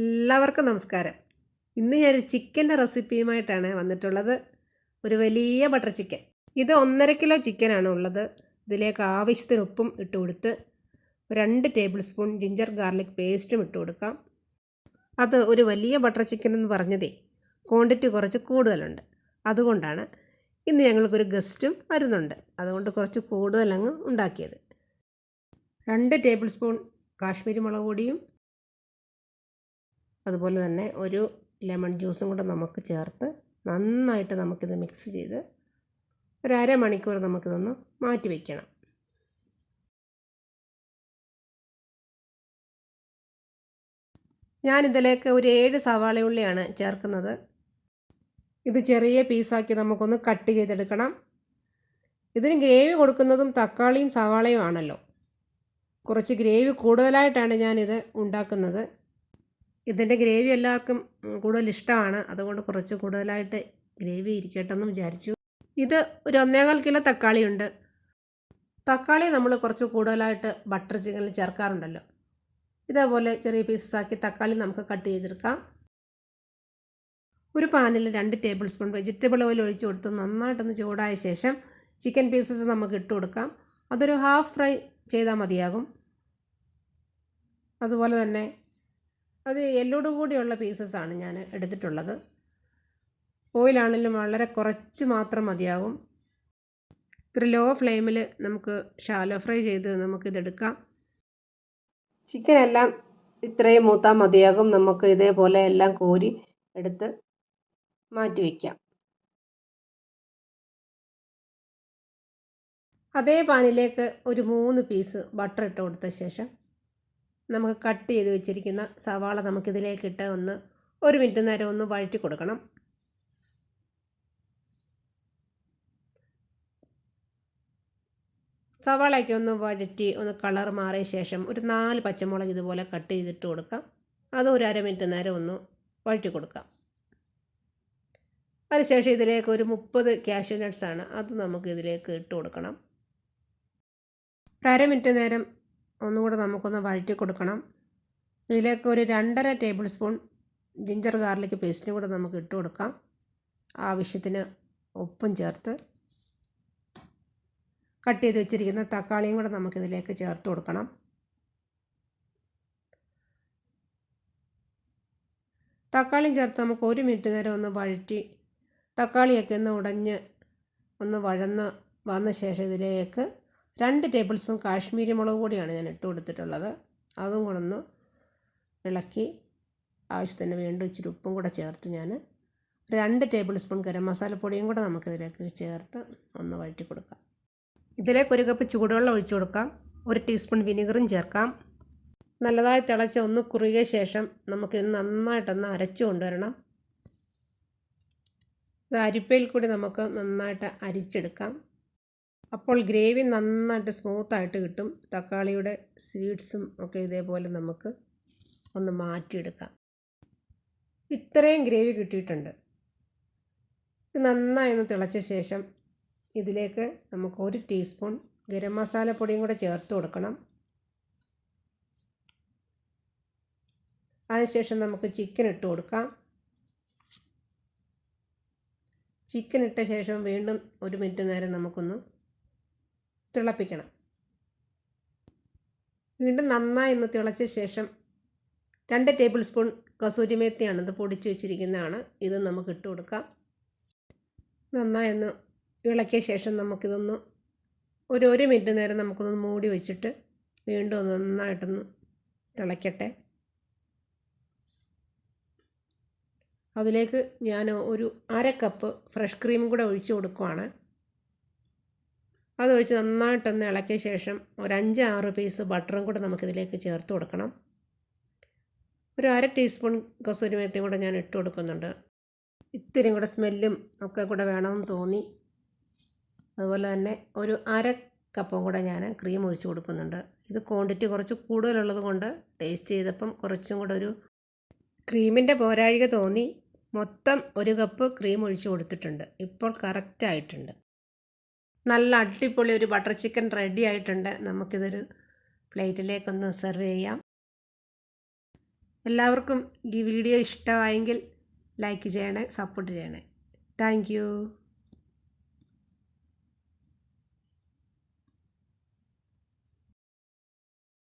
എല്ലാവർക്കും നമസ്കാരം. ഇന്ന് ഞാനൊരു ചിക്കൻ്റെ റെസിപ്പിയുമായിട്ടാണ് വന്നിട്ടുള്ളത്. ഒരു വലിയ ബട്ടർ ചിക്കൻ. ഇത് 1.5 കിലോ ചിക്കനാണ് ഉള്ളത്. ഇതിലേക്ക് ആവശ്യത്തിന് ഉപ്പും ഇട്ട് കൊടുത്ത് 2 ടേബിൾ സ്പൂൺ ജിഞ്ചർ ഗാർലിക് പേസ്റ്റും ഇട്ട് കൊടുക്കാം. അത് ഒരു വലിയ ബട്ടർ ചിക്കൻ എന്ന് പറഞ്ഞതേ ക്വാണ്ടിറ്റി കുറച്ച് കൂടുതലുണ്ട്. അതുകൊണ്ടാണ് ഇന്ന് ഞങ്ങൾക്കൊരു ഗസ്റ്റും വരുന്നുണ്ട്. അതുകൊണ്ട് കുറച്ച് കൂടുതലങ്ങ് ഉണ്ടാക്കിയത്. 2 ടേബിൾ സ്പൂൺ കാശ്മീരി മുളക് പൊടിയും അതുപോലെ തന്നെ ഒരു ലെമൺ ജ്യൂസും കൂടെ നമുക്ക് ചേർത്ത് നന്നായിട്ട് നമുക്കിത് മിക്സ് ചെയ്ത് ഒരു അരമണിക്കൂർ നമുക്കിതൊന്ന് മാറ്റി വയ്ക്കണം. ഞാനിതിലേക്ക് ഒരു 7 സവാളയുള്ളിയാണ് ചേർക്കുന്നത്. ഇത് ചെറിയ പീസാക്കി നമുക്കൊന്ന് കട്ട് ചെയ്തെടുക്കണം. ഇതിന് ഗ്രേവി കൊടുക്കുന്നതും തക്കാളിയും സവാളയും ആണല്ലോ. കുറച്ച് ഗ്രേവി കൂടുതലായിട്ടാണ് ഞാനിത് ഉണ്ടാക്കുന്നത്. ഇതിൻ്റെ ഗ്രേവി എല്ലാവർക്കും കൂടുതൽ ഇഷ്ടമാണ്. അതുകൊണ്ട് കുറച്ച് കൂടുതലായിട്ട് ഗ്രേവി ഇരിക്കട്ടെ എന്ന് വിചാരിച്ചു. ഇത് ഒരു 1.25 കിലോ തക്കാളിയുണ്ട്. തക്കാളി നമ്മൾ കുറച്ച് കൂടുതലായിട്ട് ബട്ടർ ചിക്കനിൽ ചേർക്കാറുണ്ടല്ലോ. ഇതേപോലെ ചെറിയ പീസസാക്കി തക്കാളി നമുക്ക് കട്ട് ചെയ്തെടുക്കാം. ഒരു പാനിൽ 2 ടേബിൾ സ്പൂൺ വെജിറ്റബിൾ ഓയിൽ ഒഴിച്ച് കൊടുത്ത് നന്നായിട്ടൊന്ന് ചൂടായ ശേഷം ചിക്കൻ പീസസ് നമുക്ക് ഇട്ട് കൊടുക്കാം. അതൊരു ഹാഫ് ഫ്രൈ ചെയ്താൽ മതിയാകും. അതുപോലെ തന്നെ അത് എല്ലോട് കൂടിയുള്ള പീസസാണ് ഞാൻ എടുത്തിട്ടുള്ളത്. ഓയിലാണെങ്കിലും വളരെ കുറച്ച് മാത്രം മതിയാകും. ഇത്ര ലോ ഫ്ലെയിമിൽ നമുക്ക് ഷാലോ ഫ്രൈ ചെയ്ത് നമുക്കിതെടുക്കാം. ചിക്കനെല്ലാം ഇത്രയും മൂത്താൽ മതിയാകും. നമുക്ക് ഇതേപോലെ എല്ലാം കോരി എടുത്ത് മാറ്റി വയ്ക്കാം. അതേ പാനിലേക്ക് ഒരു 3 പീസ് ബട്ടർ ഇട്ട് കൊടുത്ത ശേഷം നമുക്ക് കട്ട് ചെയ്ത് വെച്ചിരിക്കുന്ന സവാള നമുക്കിതിലേക്കിട്ട് ഒന്ന് 1 മിനിറ്റ് നേരം ഒന്ന് വഴറ്റി കൊടുക്കണം. സവാളയ്ക്ക് ഒന്ന് വഴറ്റി ഒന്ന് കളർ മാറിയ ശേഷം ഒരു 4 പച്ചമുളക് ഇതുപോലെ കട്ട് ചെയ്തിട്ട് കൊടുക്കാം. അത് ഒരു 1/2 മിനിറ്റ് നേരം ഒന്ന് വഴറ്റി കൊടുക്കാം. അതിനുശേഷം ഇതിലേക്ക് ഒരു 30 കാഷ്യൂ നട്ട്സാണ്, അത് നമുക്ക് ഇതിലേക്ക് ഇട്ട് കൊടുക്കണം. ഒരു 1/2 മിനിറ്റ് നേരം ഒന്നുകൂടെ നമുക്കൊന്ന് വഴറ്റി കൊടുക്കണം. ഇതിലേക്ക് ഒരു 2.5 ടേബിൾ സ്പൂൺ ജിഞ്ചർ ഗാർലിക് പേസ്റ്റും കൂടെ നമുക്ക് ഇട്ട് കൊടുക്കാം. ആവശ്യത്തിന് ഉപ്പും ചേർത്ത് കട്ട് ചെയ്ത് വെച്ചിരിക്കുന്ന തക്കാളിയും കൂടെ നമുക്കിതിലേക്ക് ചേർത്ത് കൊടുക്കണം. തക്കാളിയും ചേർത്ത് നമുക്ക് 1 മിനിറ്റ് നേരം ഒന്ന് വഴറ്റി തക്കാളിയൊക്കെ ഒന്ന് ഉടഞ്ഞ് ഒന്ന് വഴന്ന് വന്ന ശേഷം ഇതിലേക്ക് 2 ടേബിൾ സ്പൂൺ കാശ്മീരി മുളക് പൊടിയാണ് ഞാൻ ഇട്ട് കൊടുത്തിട്ടുള്ളത്. അതും കൂടെ ഒന്ന് ഇളക്കി ആവശ്യത്തിന് വീണ്ടും ഇച്ചിരി ഉപ്പും കൂടെ ചേർത്ത് ഞാൻ 2 ടേബിൾ സ്പൂൺ ഗരം മസാലപ്പൊടിയും കൂടെ നമുക്കിതിലേക്ക് ചേർത്ത് ഒന്ന് വഴറ്റി കൊടുക്കാം. ഇതിലേക്ക് 1 കപ്പ് ചൂടുവെള്ളം ഒഴിച്ചു കൊടുക്കാം. 1 ടീസ്പൂൺ വിനീഗറും ചേർക്കാം. നല്ലതായി തിളച്ച് ഒന്ന് കുറുകിയ ശേഷം നമുക്കിത് നന്നായിട്ടൊന്ന് അരച്ചു കൊണ്ടുവരണം. ഇത് അരിപ്പയിൽ കൂടി നമുക്ക് നന്നായിട്ട് അരിച്ചെടുക്കാം. അപ്പോൾ ഗ്രേവി നന്നായിട്ട് സ്മൂത്തായിട്ട് കിട്ടും. തക്കാളിയുടെ സ്വീറ്റ്സും ഒക്കെ ഇതേപോലെ നമുക്ക് ഒന്ന് മാറ്റിയെടുക്കാം. ഇത്രയും ഗ്രേവി കിട്ടിയിട്ടുണ്ട്. ഇത് നന്നായി ഒന്ന് തിളച്ച ശേഷം ഇതിലേക്ക് നമുക്ക് 1 ടീസ്പൂൺ ഗരം മസാലപ്പൊടിയും കൂടെ ചേർത്ത് കൊടുക്കണം. അതിനുശേഷം നമുക്ക് ചിക്കൻ ഇട്ട് കൊടുക്കാം. ചിക്കൻ ഇട്ട ശേഷം വീണ്ടും 1 മിനിറ്റ് നേരം നമുക്കൊന്ന് തിളപ്പിക്കണം. വീണ്ടും നന്നായി ഒന്ന് തിളച്ച ശേഷം 2 ടേബിൾ സ്പൂൺ കസൂരി മേത്തിയാണ്, ഇത് പൊടിച്ച് വെച്ചിരിക്കുന്നതാണ്. ഇത് നമുക്ക് ഇട്ട് കൊടുക്കാം. നന്നായി ഒന്ന് ഇളക്കിയ ശേഷം നമുക്കിതൊന്ന് ഒരു 1 മിനിറ്റ് നേരം നമുക്കൊന്ന് മൂടി വെച്ചിട്ട് വീണ്ടും നന്നായിട്ടൊന്ന് തിളയ്ക്കട്ടെ. അതിലേക്ക് ഞാൻ ഒരു 1/2 കപ്പ് ഫ്രഷ് ക്രീം കൂടെ ഒഴിച്ച് കൊടുക്കുവാണ്. അതൊഴിച്ച് നന്നായിട്ടൊന്ന് ഇളക്കിയ ശേഷം ഒരു 5-6 പീസ് ബട്ടറും കൂടെ നമുക്കിതിലേക്ക് ചേർത്ത് കൊടുക്കണം. ഒരു 1/2 ടീസ്പൂൺ കസൂരി മേത്തിയും കൂടെ ഞാൻ ഇട്ട് കൊടുക്കുന്നുണ്ട്. ഇത്തിരി കൂടെ സ്മെല്ലും ഒക്കെ കൂടെ വേണമെന്ന് തോന്നി. അതുപോലെ തന്നെ ഒരു 1/2 കപ്പും കൂടെ ഞാൻ ക്രീം ഒഴിച്ച് കൊടുക്കുന്നുണ്ട്. ഇത് ക്വാണ്ടിറ്റി കുറച്ച് കൂടുതലുള്ളത് കൊണ്ട് ടേസ്റ്റ് ചെയ്തപ്പം കുറച്ചും കൂടെ ഒരു ക്രീമിൻ്റെ പോരാഴിക തോന്നി. മൊത്തം 1 കപ്പ് ക്രീം ഒഴിച്ച് കൊടുത്തിട്ടുണ്ട്. ഇപ്പോൾ കറക്റ്റായിട്ടുണ്ട്. നല്ല അടിപൊളി ഒരു ബട്ടർ ചിക്കൻ റെഡി ആയിട്ടുണ്ട്. നമുക്കിതൊരു പ്ലേറ്റിലേക്കൊന്ന് സെർവ് ചെയ്യാം. എല്ലാവർക്കും ഈ വീഡിയോ ഇഷ്ടമായെങ്കിൽ ലൈക്ക് ചെയ്യണേ, സപ്പോർട്ട് ചെയ്യണേ. Thank you.